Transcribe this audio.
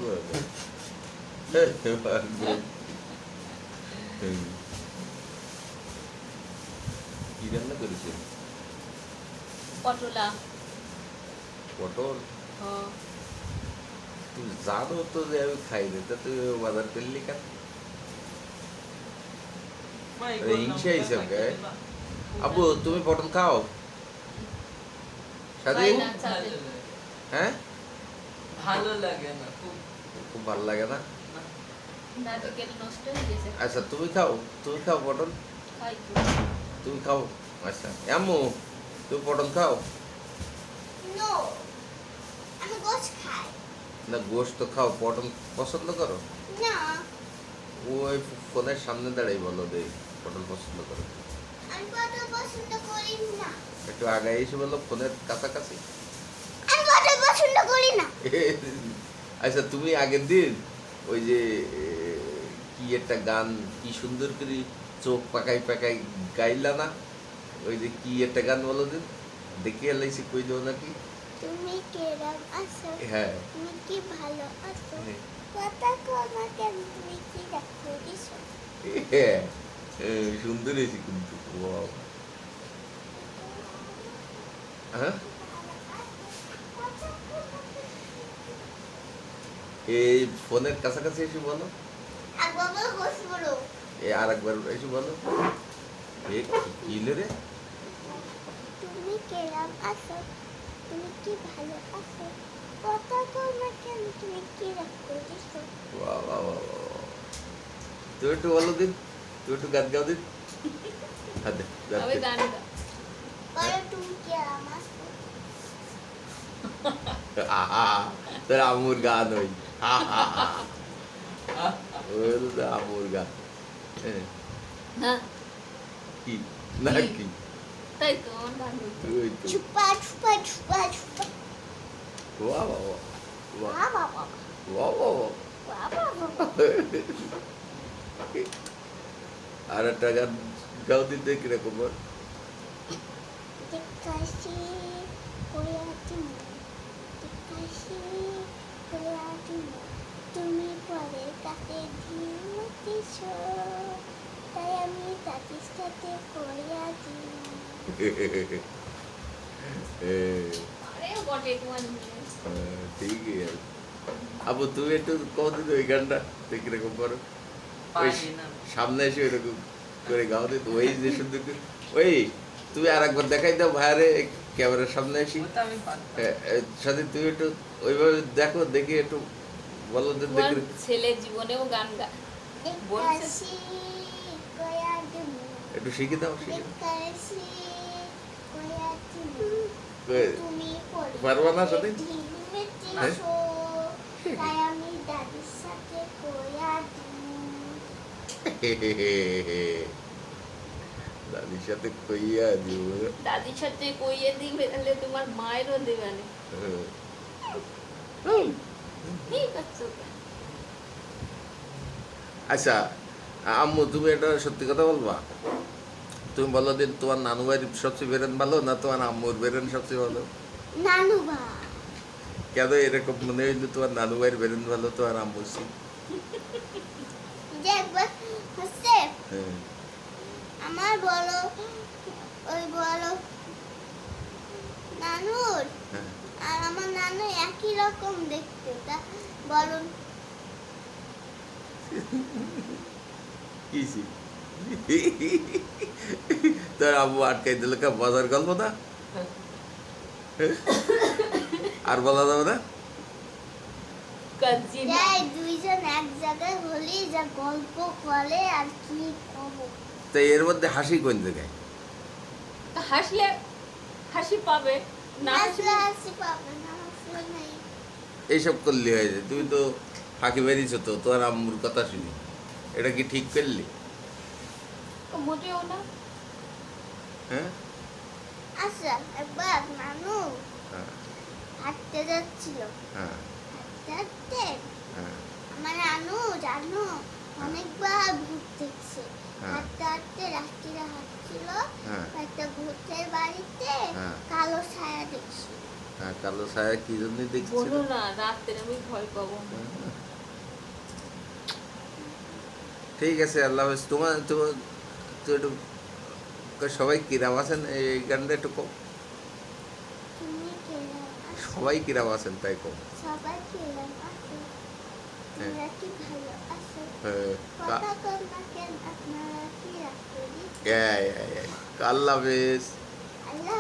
কি রান্না করেছে? পটলা। পটল? তুমি জানো তো যে আমি খাই না, তা তুমি বাজার করলি কেন? হিংসা হিসাব গায়ে। আব্বু তুমি পটল খাও? খাই না, চাচি। হ্যাঁ, ভালো লাগে না, খুব ভালো লাগে না। নারকেল নষ্ট হয়ে গেছে। আচ্ছা তুমি খাও, তুমি খাও পটল? খাই তো। তুমি খাও? আচ্ছা আম্মু তুমি পটল খাও? নো, আমি গোশ খাই না গোশত তো খাও, পটল পছন্দ করো? না। ওই ফোনের সামনে দাঁড়াই বলো দে পটল পছন্দ করো। আমি পটল পছন্দ করি না। একটু আগে এসে বলো ফোনের কাছাকাছি। আমি পটল পছন্দ করি না। আচ্ছা তুমি আগের দিন ওই যে কি একটা গান কি সুন্দর করে চোখ পাকাই পাকাই গাইলা না, ওই যে কি একটা গান বলো দিন, দেখে এলাইছি কই দেও নাকি। তুমি কেরম আছো? হ্যাঁ তুমি কি ভালো আছো? হ্যাঁ। কথা কমা কেন, তুমি কি দেখো দিছো? হ্যাঁ, সুন্দর হয়েছে কিন্তু। Wow. হ্যাঁ এই ফোনের কাছাকাছি এসে বলো, একবার বলো গোশ বলো। এই আর একবার এসে বলো। এ কি রে? তুমি কেরম আছো? তুমি কি ভালো আছো? কথা কমা কেন, তুমি কি দেখো দিছো? বাহ বাহ বাহ বাহ। তুই একটু বলো দিন, তুই একটু গান গাও দিন। হ্যাঁ দে, গান আমি দে। গান গা। বলো তুমি কেরম আছো? আহা, তোর আমুর গান ওই ওই হলো তো আমুর গান। হ্যাঁ, না, কি না কি তাই তো আমার গান হইতো। ওই তো। ছুপা ছুপা ছুপা ছুপা। বাহ বাহ বাহ বাহ বাবা বাবা বাহ বাহ বাহ। বাবা বাবা। আর একটা গান গাও দিন দেখি কিরকম বল। দেখাশি করে আছি দেখাশি করে আছি তুমি পরে কাছে ঝিমতিস, তাই আমি তাদের সাথে করে আছি। আরে বটে তোমার মেয়ে। ঠিকই আছে। আবু তুমি একটু কদিন ওই গানটা দেখি কিরকম করো। ওই পারি না। সামনে এসে ওইরকম করে গাও দিত, ওই যে সুন্দর করে। ওই তুমি আর একবার দেখাই দাও ভাইয়ারে ক্যামেরার সামনে এসি। ওটা আমি পারি না। সাথে তুমি একটু ওইভাবে দেখো, দেখি একটু বলো তো তোমার দেখি। ছেলে জীবনেও গান গা বলছে। দেখাশি করে আছি একটু শিখে দাও, শিখে দাও। দেখাশি করে আছি কই, তুমি পরে পারবা না সাথে? ঝিমতিস, তাই আমি দাদির সাথে করে আছি। দাদির সাথে কইয়া দিব। দাদির সাথে কইয়ে দিবে, তাহলে তোমার মায়েরও দেবে না। ঠিক আছে। আচ্ছা আম্মু তুমি এটা সত্যি কথা বলবা? তুমি বলো দিন তোমার নানু বাড়ির সবচেয়ে বেরেন ভালো না তোমার আম্মুর বেরেন সবচেয়ে ভালো? নানু বা কেন এরকম মনে হইলো তোমার নানু বাড়ির বেরেন ভালো তোমার আম্মুর চেয়ে? যে একবার হচ্ছে হ্যাঁ। আমার বলো ওই বলো নানুর হ্যাঁ। আর আমার নানু একই রকম দেখতে, তা বলুন কিছি তোর আম্মু আটকাই দিল কা বাজার গল্প না? আর বলা যাবে না? কাজি না। যাই দুইজন এক জায়গায় হলেই যা গল্প করে আর কি কব। তো এর মধ্যে হাসি কোন জায়গায়? তা হাসলে হাসি পাবে, না হাসলে হাসলে হাসি পাবে না, হাসলে নাই। এইসব করলে হয়ে যায়। তুমি তো ফাঁকি বেরিয়েছো তো তোমার আম্মুর কথা শুনি, এটা কি ঠিক করলি? মোটেও না। হ্যাঁ আচ্ছা একবার নানু হ্যাঁ হাঁটতে যাচ্ছিল, হ্যাঁ হাঁটতে হাঁটতে হ্যাঁ আমার নানু জানো অনেকবার ভূত দেখছে। হ্যাঁ। হাঁটতে হাঁটতে রাত্রিরে হাঁটছিল, হ্যাঁ একটা ভূতের বাড়িতে হ্যাঁ। কালো ছায়া দেখছিল। হ্যাঁ, কালো ছায়া কি জন্য দেখছিল? বলো না, রাত্রে আমি ভয় পাবো। ঠিক আছে, আল্লাহ হাফেজ। তোমার তো তো একটু সবাই কিরাম আছেন এই গানটা একটু কম। তুমি কেরাম আছো? সবাই কিরাম আছেন তাই কম। সবাই কেরাম আছে? হ্যাঁ। তোমরা কি ভালো আছো? হ্যাঁ, কথা কম না কেন? আপনারা কি রাগ করি? আল্লাহ হাফেজ। আল্লাহ